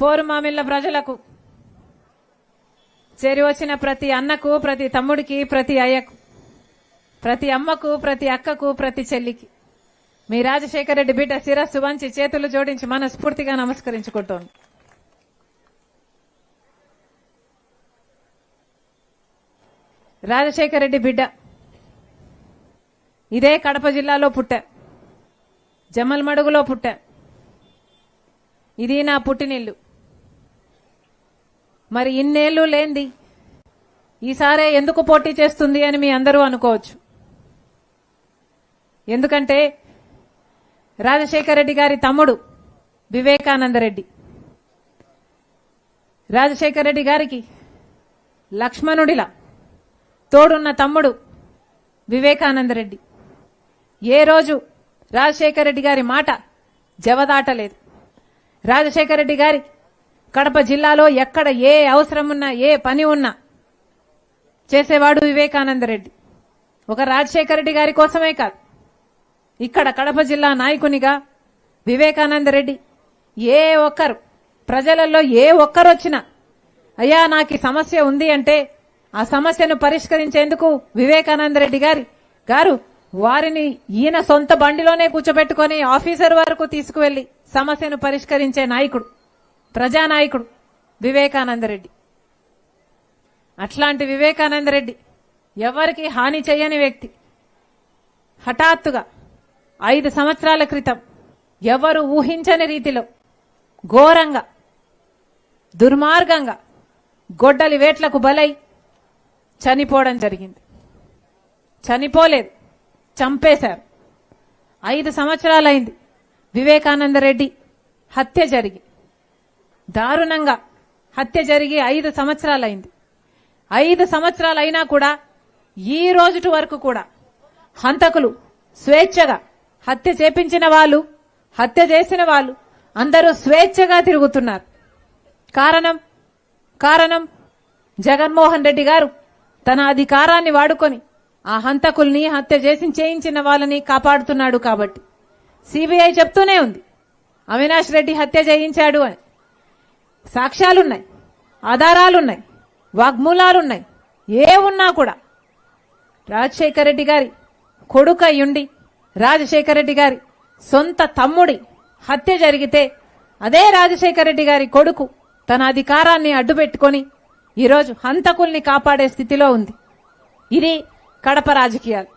పోరుమామిళ్ల ప్రజలకు, చేరి వచ్చిన ప్రతి అన్నకు, ప్రతి తమ్ముడికి, ప్రతి అయ్యకు, ప్రతి అమ్మకు, ప్రతి అక్కకు, ప్రతి చెల్లికి మీ రాజశేఖర రెడ్డి బిడ్డ శిరస్సు వంచి చేతులు జోడించి మనస్ఫూర్తిగా నమస్కరించుకుంటోంది. రాజశేఖర రెడ్డి బిడ్డ ఇదే కడప జిల్లాలో పుట్టా, జమ్మలమడుగులో పుట్టా. ఇది నా పుట్టినిల్లు. మరి ఇన్నేళ్లు లేంది ఈసారే ఎందుకు పోటీ చేస్తుంది అని మీ అందరూ అనుకోవచ్చు. ఎందుకంటే రాజశేఖర రెడ్డి గారి తమ్ముడు వివేకానంద రెడ్డి, రాజశేఖర రెడ్డి గారికి లక్ష్మణుడిలా తోడున్న తమ్ముడు వివేకానంద రెడ్డి ఏ రోజు రాజశేఖర రెడ్డి గారి మాట జవదాటలేదు. రాజశేఖర రెడ్డి గారి కడప జిల్లాలో ఎక్కడ ఏ అవసరం ఉన్నా, ఏ పని ఉన్నా చేసేవాడు వివేకానంద రెడ్డి. ఒక రాజశేఖర రెడ్డి గారి కోసమే కాదు, ఇక్కడ కడప జిల్లా నాయకునిగా వివేకానంద రెడ్డి ఏ ఒక్కరు ప్రజలలో ఏ ఒక్కరు వచ్చినా అయ్యా నాకు ఈ సమస్య ఉంది అంటే ఆ సమస్యను పరిష్కరించేందుకు వివేకానంద రెడ్డి గారు వారిని ఈయన సొంత బండిలోనే కూర్చోబెట్టుకుని ఆఫీసర్ వరకు తీసుకువెళ్లి సమస్యను పరిష్కరించే నాయకుడు, ప్రజానాయకుడు వివేకానంద రెడ్డి. అట్లాంటి వివేకానంద రెడ్డి ఎవరికి హాని చేయని వ్యక్తి హఠాత్తుగా 5 సంవత్సరాల క్రితం ఎవరు ఊహించని రీతిలో ఘోరంగా, దుర్మార్గంగా గొడ్డలి వేట్లకు బలై చనిపోవడం జరిగింది. చనిపోలేదు, చంపేశారు. 5 సంవత్సరాలైంది వివేకానంద రెడ్డి హత్య జరిగి, దారుణంగా హత్య జరిగి 5 సంవత్సరాలైంది. 5 సంవత్సరాలైనా కూడా ఈ రోజుటి వరకు కూడా హంతకులు స్వేచ్ఛగా, హత్య చేపించిన వాళ్ళు, హత్య చేసిన వాళ్ళు అందరూ స్వేచ్ఛగా తిరుగుతున్నారు. కారణం జగన్మోహన్ రెడ్డి గారు తన అధికారాన్ని వాడుకొని ఆ హంతకుల్ని, హత్య చేయించిన వాళ్ళని కాపాడుతున్నాడు. కాబట్టి సిబిఐ చెప్తూనే ఉంది అవినాష్ రెడ్డి హత్య చేయించాడు అని. సాక్ష్యాలున్నాయి, ఆధారాలున్నాయి, వాగ్మూలాలున్నాయి. ఏ ఉన్నా కూడా రాజశేఖర రెడ్డి గారి కొడుకు అయ్యుండి రాజశేఖర రెడ్డి గారి సొంత తమ్ముడి హత్య జరిగితే అదే రాజశేఖర రెడ్డి గారి కొడుకు తన అధికారాన్ని అడ్డుపెట్టుకొని ఈరోజు హంతకుల్ని కాపాడే స్థితిలో ఉంది. ఇది కడప రాజకీయాలు.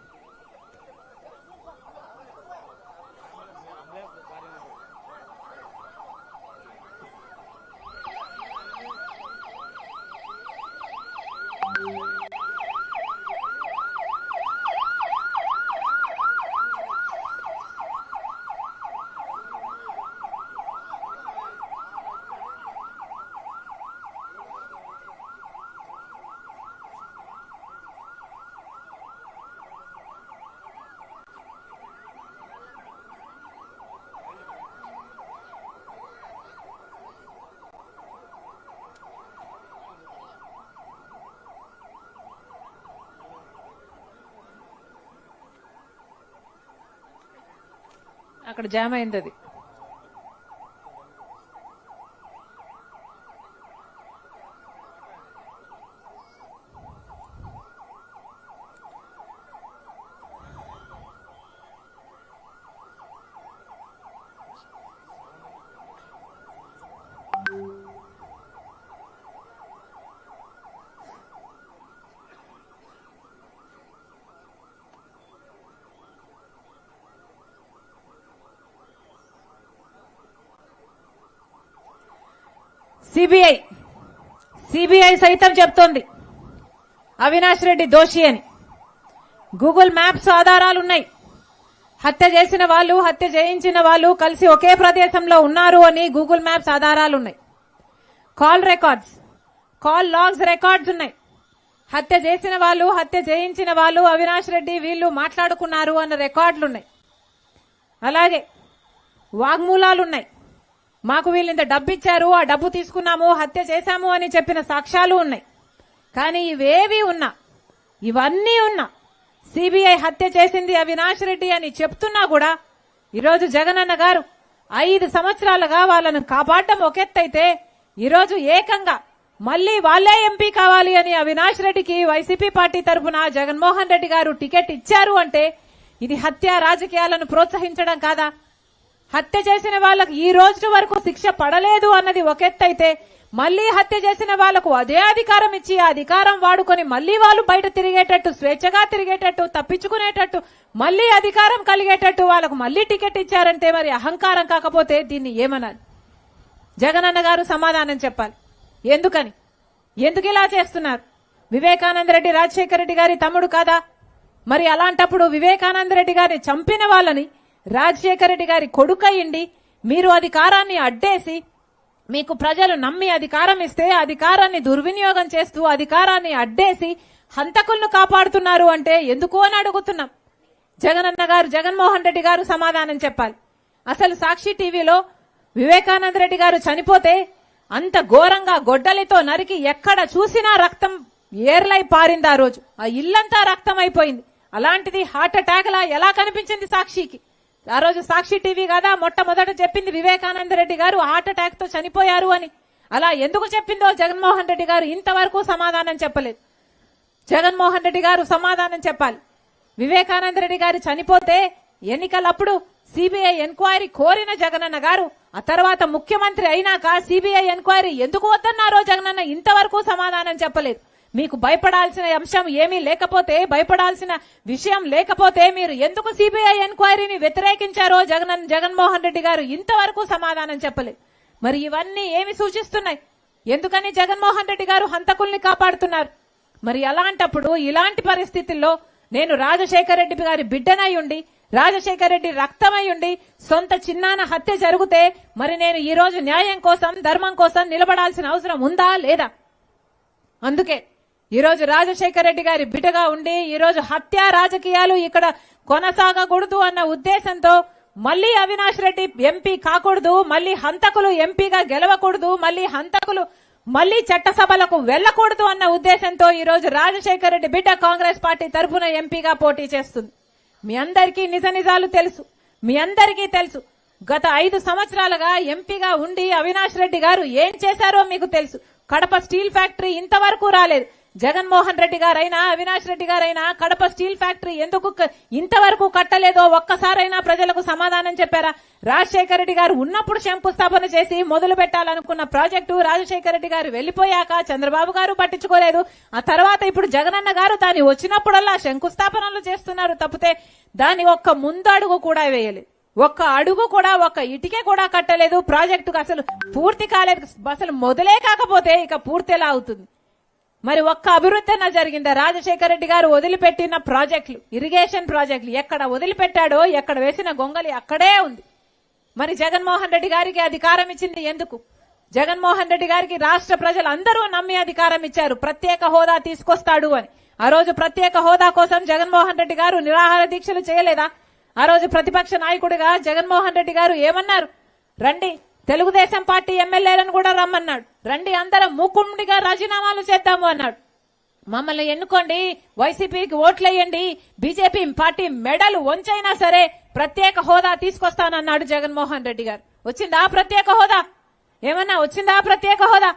అక్కడ జామ్ అయింది. అది సిబిఐ సైతం చెప్తోంది అవినాష్ రెడ్డి దోషి అని. గూగుల్ మ్యాప్స్ ఆధారాలున్నాయి. హత్య చేసిన వాళ్ళు, హత్య చేయించిన వాళ్ళు కలిసి ఒకే ప్రదేశంలో ఉన్నారు అని గూగుల్ మ్యాప్స్ ఆధారాలున్నాయి. Call records, call logs records ఉన్నాయి. హత్య చేసిన వాళ్ళు, హత్య చేయించిన వాళ్ళు, అవినాష్ రెడ్డి వీళ్ళు మాట్లాడుకున్నారు అన్న రికార్డులున్నాయి. అలాగే వాగ్మూలాలున్నాయి. మాకు వీళ్ళింత డబ్బు ఇచ్చారు, ఆ డబ్బు తీసుకున్నాము, హత్య చేశాము అని చెప్పిన సాక్ష్యాలు ఉన్నాయి. కానీ ఇవన్నీ ఉన్నా సిబిఐ హత్య చేసింది అవినాష్ రెడ్డి అని చెప్తున్నా కూడా ఈరోజు జగనన్న గారు 5 సంవత్సరాలుగా వాళ్ళను కాపాడడం ఒక ఎత్తైతే ఈరోజు ఏకంగా మళ్లీ వాళ్లే ఎంపీ కావాలి అని అవినాష్ రెడ్డికి వైసీపీ పార్టీ తరఫున జగన్మోహన్ రెడ్డి గారు టికెట్ ఇచ్చారు అంటే ఇది హత్య రాజకీయాలను ప్రోత్సహించడం కాదా? హత్య చేసిన వాళ్లకు ఈ రోజు వరకు శిక్ష పడలేదు అన్నది ఒక ఎత్తైతే, మళ్లీ హత్య చేసిన వాళ్లకు అదే అధికారం ఇచ్చి ఆ అధికారం వాడుకొని మళ్లీ వాళ్ళు బయట తిరిగేటట్టు, స్వేచ్ఛగా తిరిగేటట్టు, తప్పించుకునేటట్టు, మళ్లీ అధికారం కలిగేటట్టు వాళ్లకు మళ్లీ టికెట్ ఇచ్చారంటే మరి అహంకారం కాకపోతే దీన్ని ఏమనాలి? జగనన్న గారు సమాధానం చెప్పాలి. ఎందుకు ఇలా చేస్తున్నారు? వివేకానంద రెడ్డి రాజశేఖర రెడ్డి గారి తమ్ముడు కాదా? మరి అలాంటప్పుడు వివేకానంద రెడ్డి గారిని చంపిన వాళ్ళని రాజశేఖర రెడ్డి గారి కొడుకయ్యిండి మీరు అధికారాన్ని అడ్డేసి, మీకు ప్రజలు నమ్మి అధికారం ఇస్తే అధికారాన్ని దుర్వినియోగం చేస్తూ అధికారాన్ని అడ్డేసి హంతకులను కాపాడుతున్నారు అంటే ఎందుకు అని అడుగుతున్నాం. జగనన్న గారు, జగన్మోహన్ రెడ్డి గారు సమాధానం చెప్పాలి. అసలు సాక్షి టీవీలో వివేకానంద రెడ్డి గారు చనిపోతే అంత ఘోరంగా గొడ్డలితో నరికి ఎక్కడ చూసినా రక్తం ఏర్లై పారింది. ఆ రోజు ఆ ఇల్లంతా రక్తం అయిపోయింది. అలాంటిది హార్ట్ అటాక్ లా ఎలా కనిపించింది సాక్షికి? ఆ రోజు సాక్షి టీవీ కదా మొట్టమొదట చెప్పింది వివేకానంద రెడ్డి గారు హార్ట్ అటాక్ తో చనిపోయారు అని. అలా ఎందుకు చెప్పిందో జగన్మోహన్ రెడ్డి గారు ఇంతవరకు సమాధానం చెప్పలేదు. జగన్మోహన్ రెడ్డి గారు సమాధానం చెప్పాలి. వివేకానంద రెడ్డి గారు చనిపోతే ఎన్నికలప్పుడు సిబిఐ ఎంక్వైరీ కోరిన జగనన్న గారు ఆ తర్వాత ముఖ్యమంత్రి అయినాక సిబిఐ ఎంక్వైరీ ఎందుకు వద్దన్నారో జగనన్న ఇంతవరకు సమాధానం చెప్పలేదు. మీకు భయపడాల్సిన అంశం ఏమీ లేకపోతే, భయపడాల్సిన విషయం లేకపోతే మీరు ఎందుకు సిబిఐ ఎంక్వైరీని వ్యతిరేకించారో జగన్మోహన్ రెడ్డి గారు ఇంతవరకు సమాధానం చెప్పలేదు. మరి ఇవన్నీ ఏమి సూచిస్తున్నాయి? ఎందుకని జగన్మోహన్ రెడ్డి గారు హంతకుల్ని కాపాడుతున్నారు? మరి అలాంటప్పుడు ఇలాంటి పరిస్థితుల్లో నేను రాజశేఖర రెడ్డి గారి బిడ్డనై ఉండి, రాజశేఖర రెడ్డి రక్తమై ఉండి సొంత చిన్నాన హత్య జరిగితే మరి నేను ఈ రోజు న్యాయం కోసం, ధర్మం కోసం నిలబడాల్సిన అవసరం ఉందా లేదా? అందుకే ఈరోజు రాజశేఖర రెడ్డి గారి బిడ్డగా ఉండి ఈరోజు హత్య రాజకీయాలు ఇక్కడ కొనసాగకూడదు అన్న ఉద్దేశంతో మళ్లీ అవినాష్ రెడ్డి ఎంపీ కాకూడదు, మళ్లీ హంతకులు ఎంపీగా గెలవకూడదు, మళ్లీ హంతకులు మళ్లీ చట్టసభలకు వెళ్లకూడదు అన్న ఉద్దేశంతో ఈరోజు రాజశేఖర రెడ్డి బిడ్డ కాంగ్రెస్ పార్టీ తరఫున ఎంపీగా పోటీ చేస్తుంది. మీ అందరికీ నిజ నిజాలు తెలుసు. మీ అందరికీ తెలుసు గత 5 సంవత్సరాలుగా ఎంపీగా ఉండి అవినాష్ రెడ్డి గారు ఏం చేశారో మీకు తెలుసు. కడప స్టీల్ ఫ్యాక్టరీ ఇంతవరకు రాలేదు. జగన్మోహన్ రెడ్డి గారైనా అవినాష్ రెడ్డి గారైనా కడప స్టీల్ ఫ్యాక్టరీ ఎందుకు ఇంతవరకు కట్టలేదో ఒక్కసారైనా ప్రజలకు సమాధానం చెప్పారా? రాజశేఖర రెడ్డి గారు ఉన్నప్పుడు శంకుస్థాపన చేసి మొదలు పెట్టాలనుకున్న ప్రాజెక్టు రాజశేఖర రెడ్డి గారు వెళ్లిపోయాక చంద్రబాబు గారు పట్టించుకోలేదు. ఆ తర్వాత ఇప్పుడు జగనన్న గారు దాన్ని వచ్చినప్పుడల్లా శంకుస్థాపనలు చేస్తున్నారు తప్పితే దాని ఒక్క ముందడుగు కూడా వేయలేదు. ఒక్క అడుగు కూడా, ఒక్క ఇటుకే కూడా కట్టలేదు. ప్రాజెక్టుకు అసలు పూర్తి కాలేదు. అసలు మొదలే కాకపోతే ఇక పూర్తి ఎలా అవుతుంది? మరి ఒక్క అభివృద్ధి అన్న జరిగిందా? రాజశేఖర రెడ్డి గారు వదిలిపెట్టిన ప్రాజెక్టులు, ఇరిగేషన్ ప్రాజెక్టులు ఎక్కడ వదిలిపెట్టాడో, ఎక్కడ వేసిన గొంగలి అక్కడే ఉంది. మరి జగన్మోహన్ రెడ్డి గారికి అధికారం ఇచ్చింది ఎందుకు? జగన్మోహన్ రెడ్డి గారికి రాష్ట్ర ప్రజలందరూ నమ్మి అధికారం ఇచ్చారు, ప్రత్యేక హోదా తీసుకొస్తాడు అని. ఆ రోజు ప్రత్యేక హోదా కోసం జగన్మోహన్ రెడ్డి గారు నిరాహార దీక్షలు చేయలేదా? ఆ రోజు ప్రతిపక్ష నాయకుడిగా జగన్మోహన్ రెడ్డి గారు ఏమన్నారు? రండి, తెలుగుదేశం పార్టీ ఎమ్మెల్యేలను కూడా రమ్మన్నాడు. రండి, అందరం మూకుమ్మడిగా రాజీనామాలు చేద్దాము అన్నాడు. మమ్మల్ని ఎన్నుకోండి, వైసీపీకి ఓట్లేయండి, బీజేపీ పార్టీ మెడలు వంచైనా సరే ప్రత్యేక హోదా తీసుకొస్తానన్నాడు జగన్మోహన్ రెడ్డి గారు. వచ్చిందా ప్రత్యేక హోదా? ఏమన్నా వచ్చిందా ప్రత్యేక హోదా?